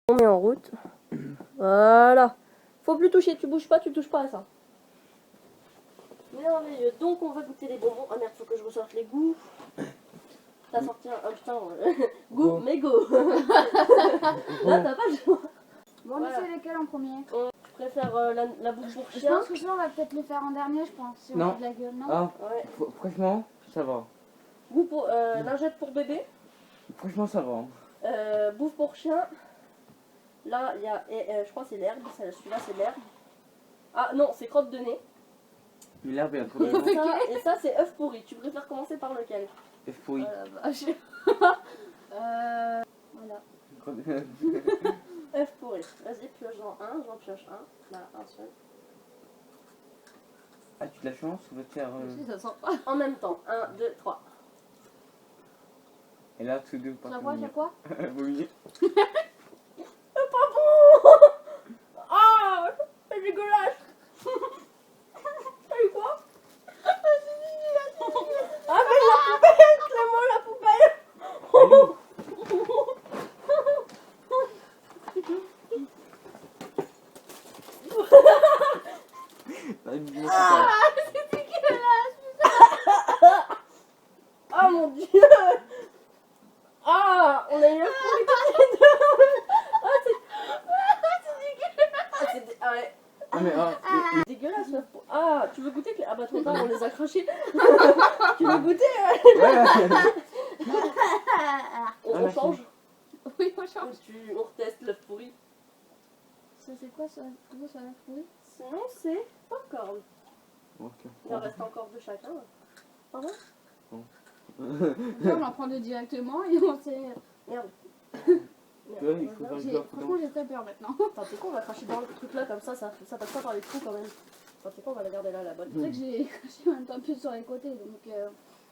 On met en route. Voilà. Faut plus toucher, tu bouges pas, tu touches pas à ça. Merveilleux. Donc on va goûter les bonbons. Ah merde, faut que je ressorte les goûts. T'as sorti un putain. Goût, mais go. Là t'as pas le choix. Bon, on essaie lesquels en premier? Je préfère la bouffe pour Je chien. pense que sinon on va peut-être les faire en dernier, je pense. Si on Non. fait de la gueule, non? Ah, Ouais. franchement, ça va. Goût pour lingette pour bébé. Franchement, ça va. Bouffe pour chien. Là il y a, je crois que c'est l'herbe. Celui-là c'est l'herbe. Ah non, c'est crotte de nez. Mais l'herbe est un peu Et ça c'est œuf pourri. Tu préfères commencer par lequel? œuf pourri. Vache. Voilà. œuf pourri. Vas-y, pioche dans un. J'en pioche un. Là, un seul. Ah, tu as de la chance, on va te faire. Ça sent pas. En même temps. 1, 2, 3. Et là, tous deux, pas Ça quoi, ça quoi? Oui. C'est pas bon. Ah, c'est dégueulasse. T'as eu quoi? Ah mais la poubelle, Clément, la poubelle. Ah, c'est dégueulasse! Ah mon dieu. Ah, on a eu le pourri. Ah, c'est ah ouais. Ah, mais C'est dégueulasse l'œuf pour... Ah, tu veux goûter Ah bah trop tard, on les a crachés. Tu veux goûter on change. Oui, on change. On reteste l'œuf pourri. Ça, c'est quoi ça? Pourquoi ça a l'air pourri? Sinon c'est popcorn. Ok. Il en reste encore deux chacun. Pardon? Là, on en prend deux directement et on sait. Merde. Ouais, il faut faire une Franchement, j'ai très peur maintenant. Attends, c'est quoi, on va cracher dans le truc là comme ça passe pas par les trous quand même. Attends, c'est quoi, on va la garder là, la bonne. C'est vrai que j'ai craché en même temps un peu sur les côtés donc.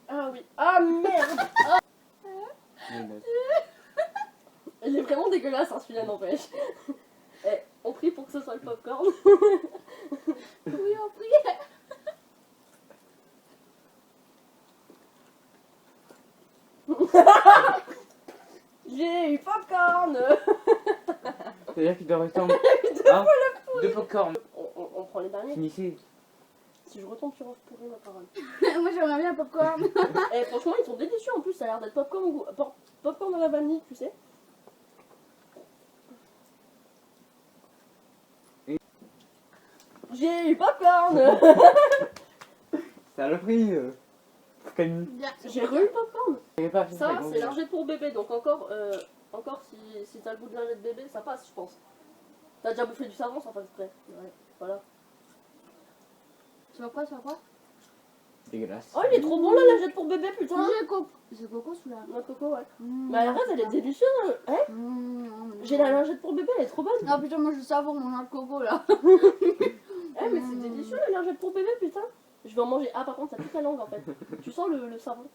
Ah oui. Ah merde. Il est vraiment dégueulasse hein, celui-là n'empêche. Eh, on prie pour que ce soit le popcorn. Oui, on prie. J'ai eu popcorn. C'est-à-dire qu'il doit rester en. Ah, deux popcorn. On prend les derniers. Finissez. Si je retombe sur œuf pourri, ma parole. Moi, j'aimerais bien un popcorn. Eh, franchement, ils sont délicieux en plus. Ça a l'air d'être popcorn à la vanille, tu sais. J'ai eu popcorn. Saloperie. Camille. J'ai re eu popcorn. J'avais pas fait Ça, ça. c'est lingette pour bébé. Donc encore si t'as le goût de lingette bébé, ça passe, je pense. T'as déjà bouffé du savon sans faire exprès. Ouais, voilà. Tu vois quoi, Dégueulasse. Oh, il est trop bon la lingette pour bébé, putain. C'est coco celui-là. La coco, ouais. Mmh. Mais la rêve, elle est délicieuse. Hein. J'ai la lingette pour bébé, elle est trop bonne. Ah putain, moi je savon, mon le coco là. Eh, mais c'est délicieux la lingette pour bébé, putain. Je vais en manger. Ah, par contre, ça pique la langue en fait. Tu sens le savon.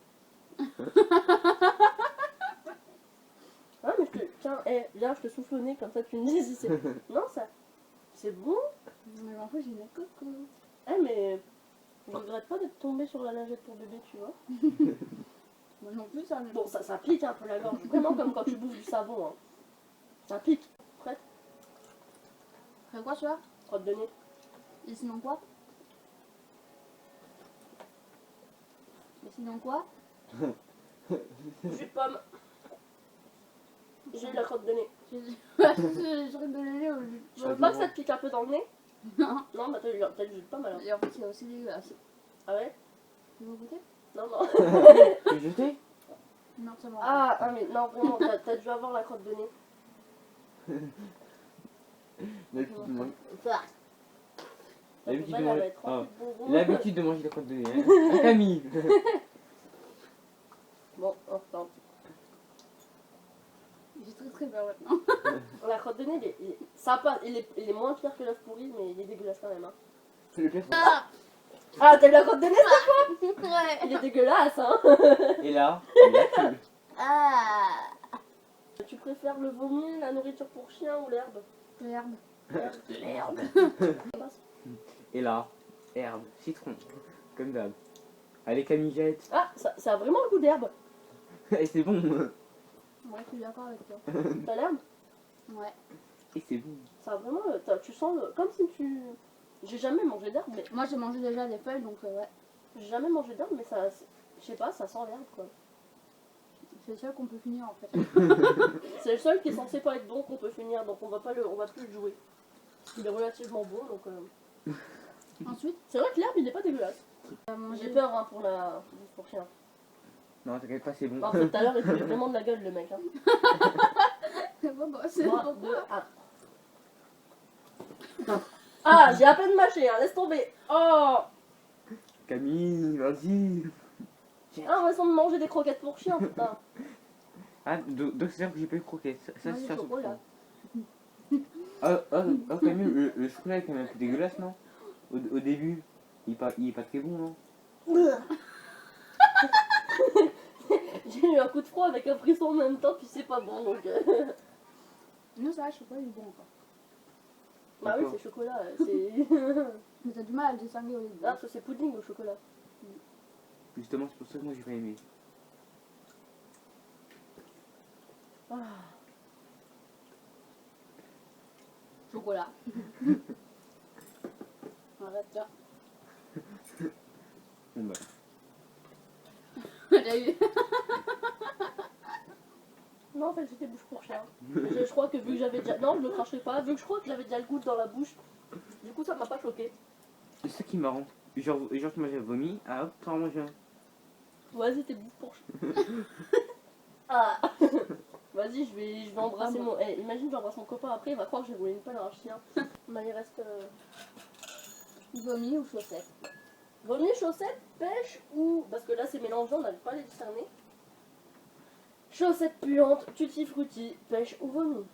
Ah, mais je te. Tiens, viens, je te souffle au nez, comme ça tu me dis si c'est. Non, ça. C'est bon. Mais en fait, j'ai une coco. Eh, mais. Je regrette pas d'être tombée sur la lingette pour bébé, tu vois. Moi non plus, ça. Bon, ça pique un peu la gorge. Vraiment comme quand tu bouffes du savon. Hein. Ça pique. Prête? C'est quoi celui-là? Crotte de nez. Et sinon quoi? Et sinon quoi? Jus de pomme. J'ai eu la crotte de nez. Je rigolais au jus. Je veux pas que ça te pique un peu dans le nez? Non. Non, bah t'as eu le jus de pomme alors. Et en fait, il y a aussi dégueulasse. Ah ouais? Tu veux goûter? Non, non. Tu veux jeter? Non, c'est bon. Ah, mais non, vraiment, t'as dû avoir la crotte de nez. L'habitude de manger. Ça. La L'habitude poubelle, de elle va manger. être remplie de bonbons. L'habitude de manger la crotte de nez. Hein. Camille. Bon, enfin. J'ai très peur maintenant. La crotte de nez, ça passe. Il est moins pire que l'œuf pourri, mais il est dégueulasse quand même. Hein. C'est le pire. Ah, t'as eu la crotte de nez, ça? Ouais. Il est dégueulasse, hein. Et là, tu. Ah. Tu préfères le vomi, la nourriture pour chien ou l'herbe? L'herbe. L'herbe. Et là, herbe, citron. Comme d'hab. Allez, Camille, jette. Ah, ça a vraiment le goût d'herbe. Et c'est bon. Ouais, je suis d'accord avec toi. T'as l'herbe? Ouais. Et c'est bon. Ça a vraiment, tu sens comme si tu... J'ai jamais mangé d'herbe, mais Moi j'ai mangé déjà des feuilles donc ouais. j'ai jamais mangé d'herbe, mais ça, je sais pas, ça sent l'herbe quoi. C'est ça qu'on peut finir en fait. C'est le seul qui est censé pas être bon qu'on peut finir, donc on va plus le jouer. Il est relativement bon, donc Ensuite, c'est vrai que l'herbe il est pas dégueulasse. on va manger. J'ai peur hein, pour la pour chien. Non, t'inquiète pas, c'est bon. Parce que tout à l'heure il fait vraiment de la gueule le mec. Hein. Bon, bah, c'est 3, bon. 2, 1. Ah, j'ai à peine mâché, hein, laisse tomber. Oh, Camille, vas-y. j'ai l'impression de manger des croquettes pour chien, putain. Ah, donc c'est sûr que j'ai pas eu croquer. Ça Moi, c'est du sûr. chocolat. Camille, le chocolat est quand même un peu dégueulasse, non au début, il est pas très bon, non? J'ai eu un coup de froid avec un frisson en même temps, puis c'est pas bon donc. Non, ça va, je sais pas, il est bon encore. Bah oui, D'accord. c'est chocolat, c'est. Mais t'as du mal à le distinguer au début. Ah, ça c'est pudding au chocolat. Justement, c'est pour ça que moi j'ai pas aimé. Ah. Chocolat. Arrête là. Bon bah. T'as eu. Non, en fait, j'étais bouche pour chien. Je crois que vu que j'avais déjà. Non, je le cracherai pas, vu que je crois que j'avais déjà le goût dans la bouche. Du coup, ça m'a pas choqué. C'est ça qui est marrant. Genre tu m'as vomi, ah hop, t'en manges un. Vas-y, t'es bouche pour chien. Ah. Vas-y, je vais embrasser Ah, mon. Eh, imagine, j'embrasse mon copain après, il va croire que j'ai volé une pelle à un chien. Mais il reste. Vomi ou chaussette. Vomi, chaussettes, pêche ou. Parce que là, c'est mélangé, on n'arrive pas à les discerner. Chaussettes puantes, tutti frutti, pêche ou vomi.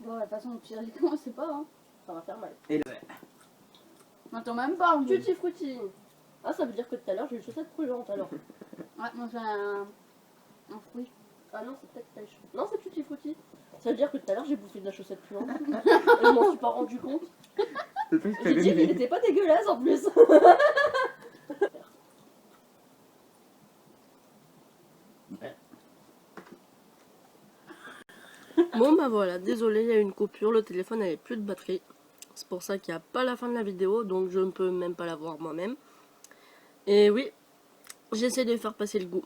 Bon, de toute façon, tu comment c'est pas, hein. Ça va faire mal. Et là, M'entends même pas, en fait. Tutti frutti. Ah, ça veut dire que tout à l'heure, j'ai une chaussette brûlante alors. Ouais, moi j'ai un fruit. Ah non, c'est peut-être pêche. Non, c'est tutti frutti. Ça veut dire que tout à l'heure, j'ai bouffé de la chaussette puante. Et je m'en suis pas rendu compte. le fait que t'as J'ai dit qu'elle donné. était pas dégueulasse en plus. Bon bah voilà, désolé, il y a eu une coupure, le téléphone n'avait plus de batterie. C'est pour ça qu'il n'y a pas la fin de la vidéo, donc je ne peux même pas la voir moi-même. Et oui, j'essaie de faire passer le goût.